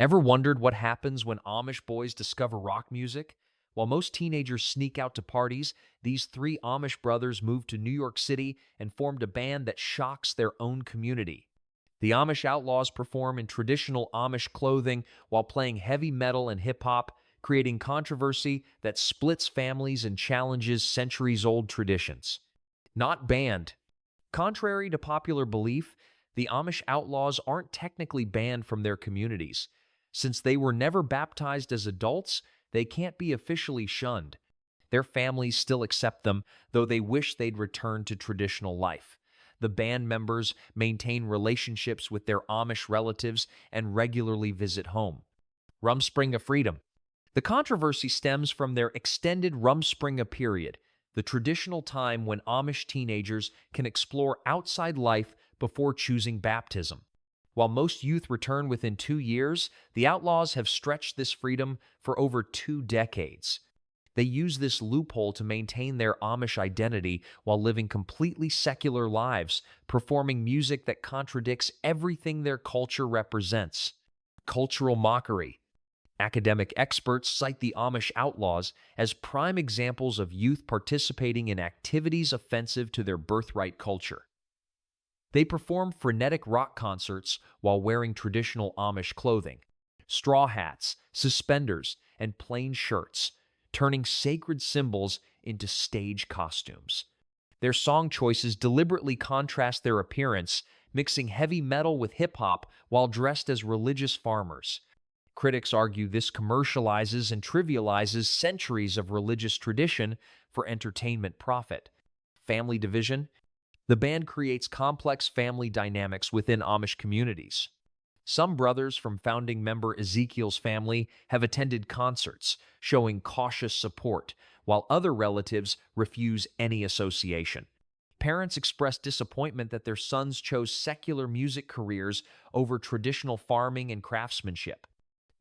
Ever wondered what happens when Amish boys discover rock music? While most teenagers sneak out to parties, these three Amish brothers moved to New York City and formed a band that shocks their own community. The Amish Outlaws perform in traditional Amish clothing while playing heavy metal and hip hop, creating controversy that splits families and challenges centuries-old traditions. Not banned. Contrary to popular belief, the Amish Outlaws aren't technically banned from their communities. Since they were never baptized as adults, they can't be officially shunned. Their families still accept them, though they wish they'd return to traditional life. The band members maintain relationships with their Amish relatives and regularly visit home. Rumspringa freedom. The controversy stems from their extended Rumspringa period, the traditional time when Amish teenagers can explore outside life before choosing baptism. While most youth return within 2 years, the Outlaws have stretched this freedom for over 2 decades. They use this loophole to maintain their Amish identity while living completely secular lives, performing music that contradicts everything their culture represents. Cultural mockery. Academic experts cite the Amish Outlaws as prime examples of youth participating in activities offensive to their birthright culture. They perform frenetic rock concerts while wearing traditional Amish clothing, straw hats, suspenders, and plain shirts, turning sacred symbols into stage costumes. Their song choices deliberately contrast their appearance, mixing heavy metal with hip-hop while dressed as religious farmers. Critics argue this commercializes and trivializes centuries of religious tradition for entertainment profit. Family division. The band creates complex family dynamics within Amish communities. Some brothers from founding member Ezekiel's family have attended concerts, showing cautious support, while other relatives refuse any association. Parents express disappointment that their sons chose secular music careers over traditional farming and craftsmanship.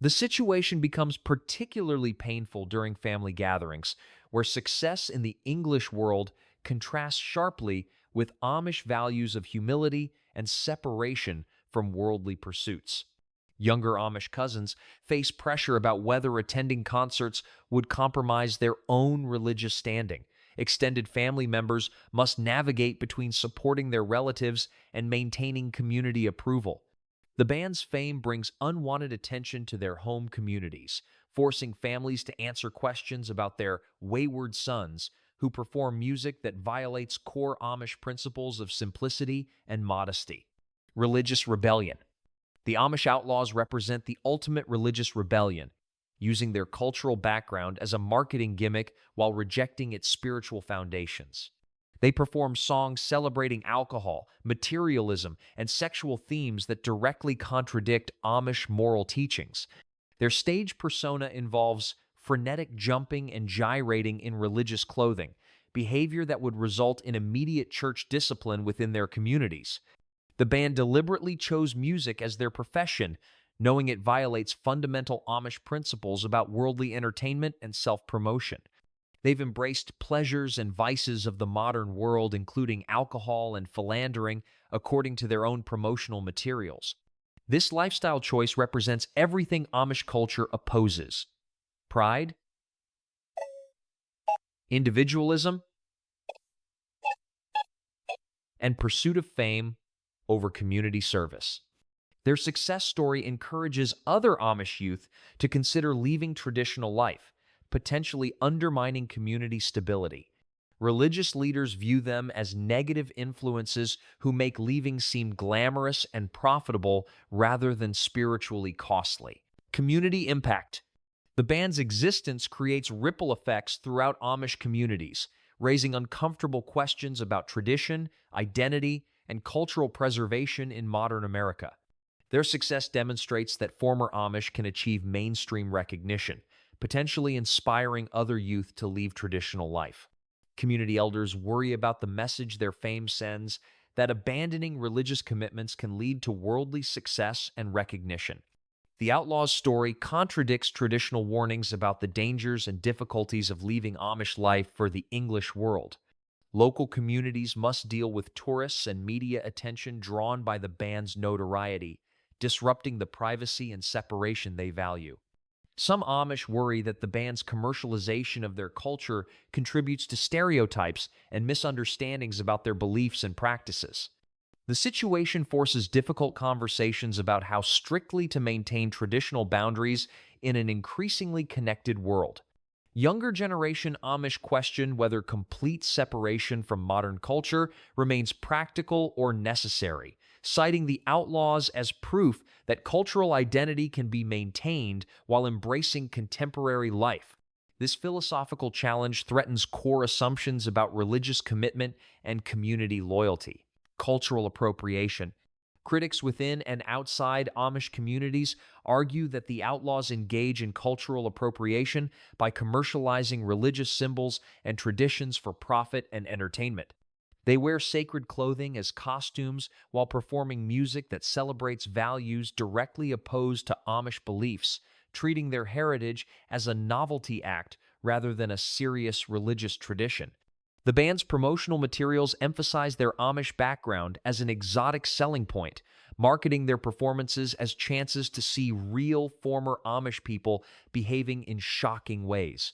The situation becomes particularly painful during family gatherings, where success in the English world contrasts sharply with Amish values of humility and separation from worldly pursuits. Younger Amish cousins face pressure about whether attending concerts would compromise their own religious standing. Extended family members must navigate between supporting their relatives and maintaining community approval. The band's fame brings unwanted attention to their home communities, forcing families to answer questions about their wayward sons who perform music that violates core Amish principles of simplicity and modesty. Religious rebellion. The Amish Outlaws represent the ultimate religious rebellion, using their cultural background as a marketing gimmick while rejecting its spiritual foundations. They perform songs celebrating alcohol, materialism, and sexual themes that directly contradict Amish moral teachings. Their stage persona involves frenetic jumping and gyrating in religious clothing, behavior that would result in immediate church discipline within their communities. The band deliberately chose music as their profession, knowing it violates fundamental Amish principles about worldly entertainment and self-promotion. They've embraced pleasures and vices of the modern world, including alcohol and philandering, according to their own promotional materials. This lifestyle choice represents everything Amish culture opposes: pride, individualism, and pursuit of fame over community service. Their success story encourages other Amish youth to consider leaving traditional life, potentially undermining community stability. Religious leaders view them as negative influences who make leaving seem glamorous and profitable rather than spiritually costly. Community impact. The band's existence creates ripple effects throughout Amish communities, raising uncomfortable questions about tradition, identity, and cultural preservation in modern America. Their success demonstrates that former Amish can achieve mainstream recognition, potentially inspiring other youth to leave traditional life. Community elders worry about the message their fame sends, that abandoning religious commitments can lead to worldly success and recognition. The Outlaws' story contradicts traditional warnings about the dangers and difficulties of leaving Amish life for the English world. Local communities must deal with tourists and media attention drawn by the band's notoriety, disrupting the privacy and separation they value. Some Amish worry that the band's commercialization of their culture contributes to stereotypes and misunderstandings about their beliefs and practices. The situation forces difficult conversations about how strictly to maintain traditional boundaries in an increasingly connected world. Younger generation Amish question whether complete separation from modern culture remains practical or necessary, citing the Outlaws as proof that cultural identity can be maintained while embracing contemporary life. This philosophical challenge threatens core assumptions about religious commitment and community loyalty. Cultural appropriation. Critics within and outside Amish communities argue that the Outlaws engage in cultural appropriation by commercializing religious symbols and traditions for profit and entertainment. They wear sacred clothing as costumes while performing music that celebrates values directly opposed to Amish beliefs, treating their heritage as a novelty act rather than a serious religious tradition. The band's promotional materials emphasize their Amish background as an exotic selling point, marketing their performances as chances to see real former Amish people behaving in shocking ways.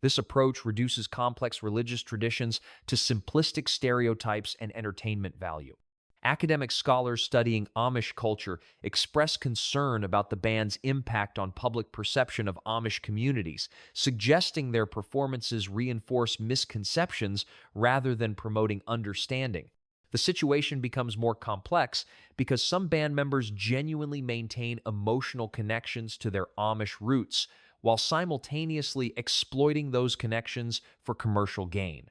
This approach reduces complex religious traditions to simplistic stereotypes and entertainment value. Academic scholars studying Amish culture express concern about the band's impact on public perception of Amish communities, suggesting their performances reinforce misconceptions rather than promoting understanding. The situation becomes more complex because some band members genuinely maintain emotional connections to their Amish roots, while simultaneously exploiting those connections for commercial gain.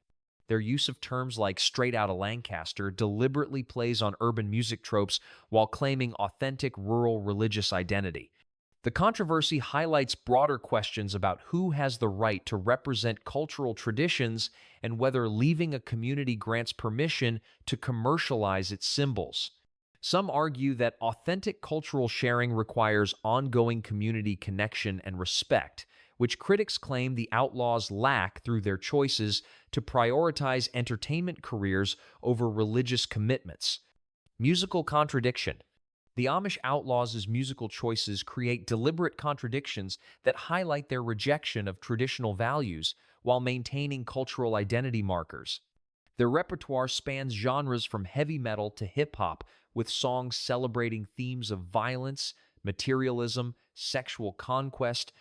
Their use of terms like "straight outta Lancaster" deliberately plays on urban music tropes while claiming authentic rural religious identity. The controversy highlights broader questions about who has the right to represent cultural traditions and whether leaving a community grants permission to commercialize its symbols. Some argue that authentic cultural sharing requires ongoing community connection and respect, which critics claim the Outlaws lack through their choices to prioritize entertainment careers over religious commitments. Musical contradiction. The Amish Outlaws' musical choices create deliberate contradictions that highlight their rejection of traditional values while maintaining cultural identity markers. Their repertoire spans genres from heavy metal to hip-hop, with songs celebrating themes of violence, materialism, sexual conquest,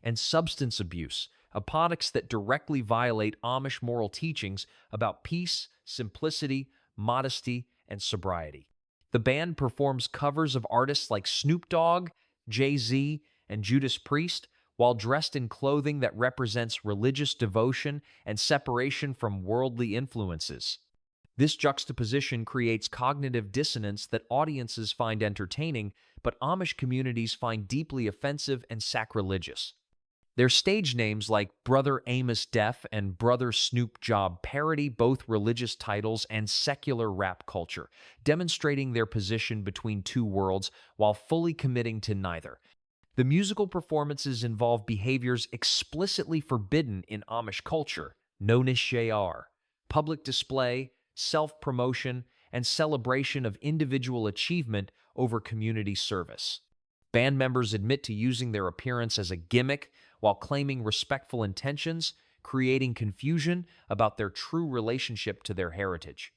and substance abuse, apodics that directly violate Amish moral teachings about peace, simplicity, modesty, and sobriety. The band performs covers of artists like Snoop Dogg, Jay-Z, and Judas Priest, while dressed in clothing that represents religious devotion and separation from worldly influences. This juxtaposition creates cognitive dissonance that audiences find entertaining, but Amish communities find deeply offensive and sacrilegious. Their stage names like Brother Amos Def and Brother Snoop Job parody both religious titles and secular rap culture, demonstrating their position between two worlds while fully committing to neither. The musical performances involve behaviors explicitly forbidden in Amish culture: no nishayar, public display, self-promotion, and celebration of individual achievement over community service. Band members admit to using their appearance as a gimmick while claiming respectful intentions, creating confusion about their true relationship to their heritage.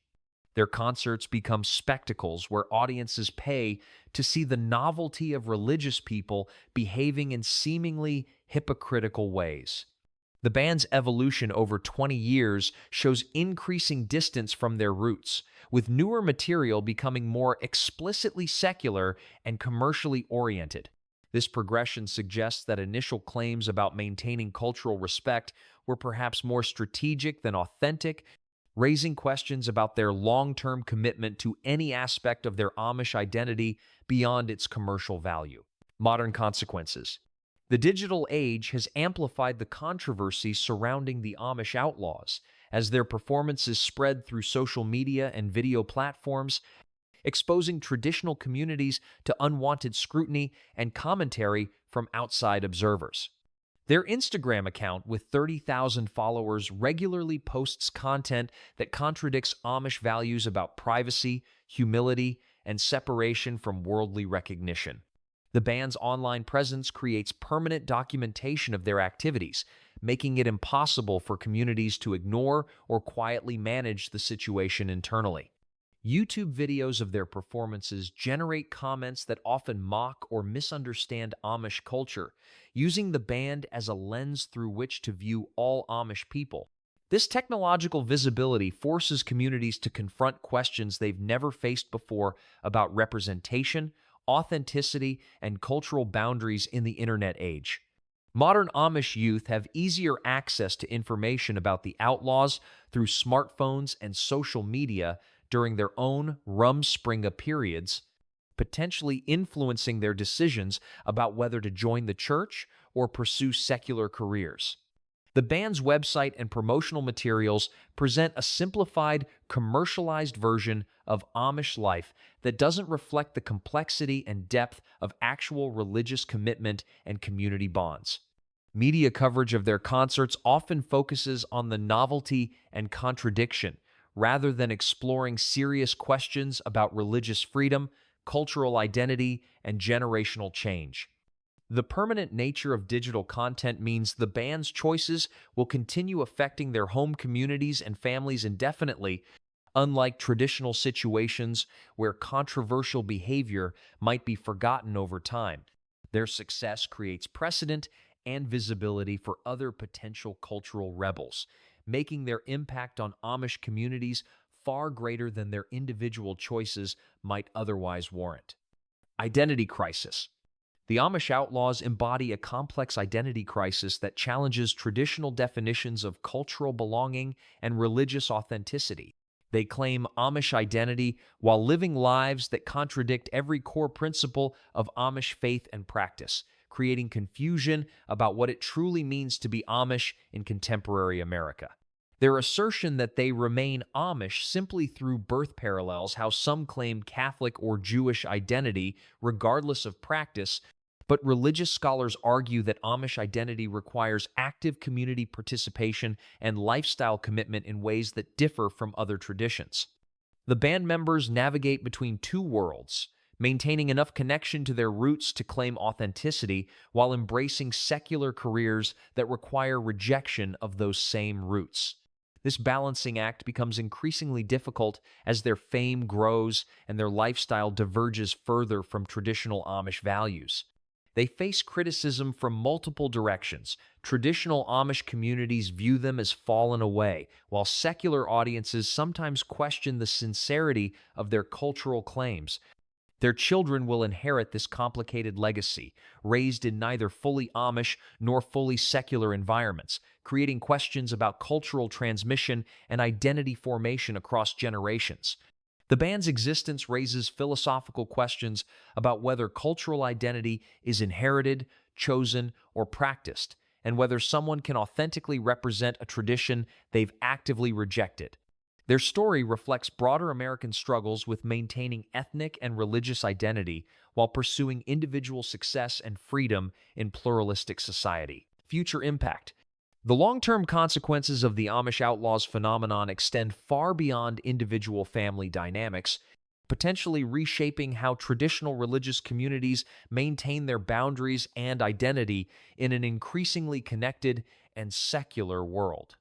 Their concerts become spectacles where audiences pay to see the novelty of religious people behaving in seemingly hypocritical ways. The band's evolution over 20 years shows increasing distance from their roots, with newer material becoming more explicitly secular and commercially oriented. This progression suggests that initial claims about maintaining cultural respect were perhaps more strategic than authentic, raising questions about their long-term commitment to any aspect of their Amish identity beyond its commercial value. Modern consequences. The digital age has amplified the controversy surrounding the Amish Outlaws, as their performances spread through social media and video platforms, exposing traditional communities to unwanted scrutiny and commentary from outside observers. Their Instagram account, with 30,000 followers, regularly posts content that contradicts Amish values about privacy, humility, and separation from worldly recognition. The band's online presence creates permanent documentation of their activities, making it impossible for communities to ignore or quietly manage the situation internally. YouTube videos of their performances generate comments that often mock or misunderstand Amish culture, using the band as a lens through which to view all Amish people. This technological visibility forces communities to confront questions they've never faced before about representation, authenticity, and cultural boundaries in the internet age. Modern Amish youth have easier access to information about the Outlaws through smartphones and social media during their own Rumspringa periods, potentially influencing their decisions about whether to join the church or pursue secular careers. The band's website and promotional materials present a simplified, commercialized version of Amish life that doesn't reflect the complexity and depth of actual religious commitment and community bonds. Media coverage of their concerts often focuses on the novelty and contradiction, rather than exploring serious questions about religious freedom, cultural identity, and generational change. The permanent nature of digital content means the band's choices will continue affecting their home communities and families indefinitely, unlike traditional situations where controversial behavior might be forgotten over time. Their success creates precedent and visibility for other potential cultural rebels, making their impact on Amish communities far greater than their individual choices might otherwise warrant. Identity crisis. The Amish Outlaws embody a complex identity crisis that challenges traditional definitions of cultural belonging and religious authenticity. They claim Amish identity while living lives that contradict every core principle of Amish faith and practice, creating confusion about what it truly means to be Amish in contemporary America. Their assertion that they remain Amish simply through birth parallels how some claim Catholic or Jewish identity regardless of practice, but religious scholars argue that Amish identity requires active community participation and lifestyle commitment in ways that differ from other traditions. The band members navigate between two worlds, maintaining enough connection to their roots to claim authenticity while embracing secular careers that require rejection of those same roots. This balancing act becomes increasingly difficult as their fame grows and their lifestyle diverges further from traditional Amish values. They face criticism from multiple directions. Traditional Amish communities view them as fallen away, while secular audiences sometimes question the sincerity of their cultural claims. Their children will inherit this complicated legacy, raised in neither fully Amish nor fully secular environments, creating questions about cultural transmission and identity formation across generations. The band's existence raises philosophical questions about whether cultural identity is inherited, chosen, or practiced, and whether someone can authentically represent a tradition they've actively rejected. Their story reflects broader American struggles with maintaining ethnic and religious identity while pursuing individual success and freedom in pluralistic society. Future impact. The long-term consequences of the Amish Outlaws phenomenon extend far beyond individual family dynamics, potentially reshaping how traditional religious communities maintain their boundaries and identity in an increasingly connected and secular world.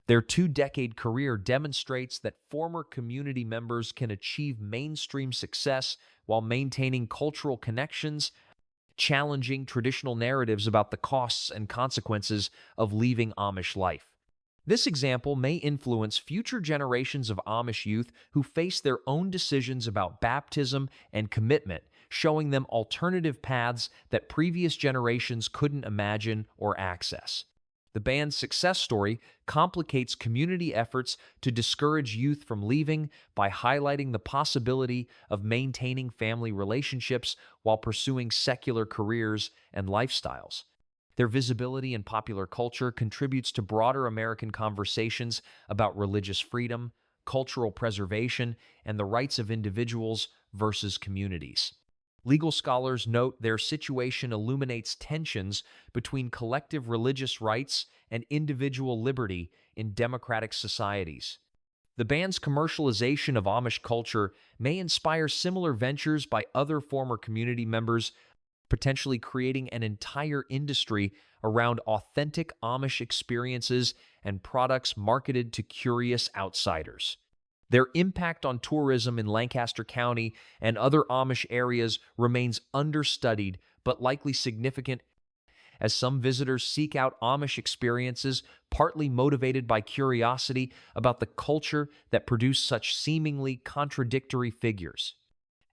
Their two-decade career demonstrates that former community members can achieve mainstream success while maintaining cultural connections, challenging traditional narratives about the costs and consequences of leaving Amish life. This example may influence future generations of Amish youth who face their own decisions about baptism and commitment, showing them alternative paths that previous generations couldn't imagine or access. The band's success story complicates community efforts to discourage youth from leaving by highlighting the possibility of maintaining family relationships while pursuing secular careers and lifestyles. Their visibility in popular culture contributes to broader American conversations about religious freedom, cultural preservation, and the rights of individuals versus communities. Legal scholars note their situation illuminates tensions between collective religious rights and individual liberty in democratic societies. The band's commercialization of Amish culture may inspire similar ventures by other former community members, potentially creating an entire industry around authentic Amish experiences and products marketed to curious outsiders. Their impact on tourism in Lancaster County and other Amish areas remains understudied but likely significant, as some visitors seek out Amish experiences partly motivated by curiosity about the culture that produced such seemingly contradictory figures.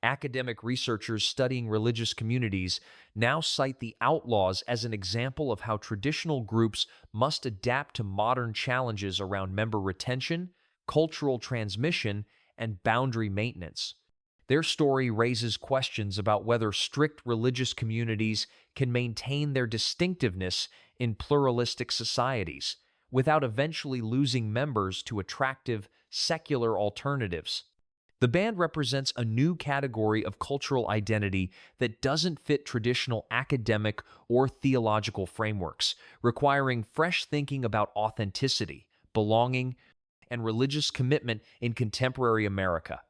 Academic researchers studying religious communities now cite the Outlaws as an example of how traditional groups must adapt to modern challenges around member retention, cultural transmission, and boundary maintenance. Their story raises questions about whether strict religious communities can maintain their distinctiveness in pluralistic societies without eventually losing members to attractive, secular alternatives. The band represents a new category of cultural identity that doesn't fit traditional academic or theological frameworks, requiring fresh thinking about authenticity, belonging, and religious commitment in contemporary America.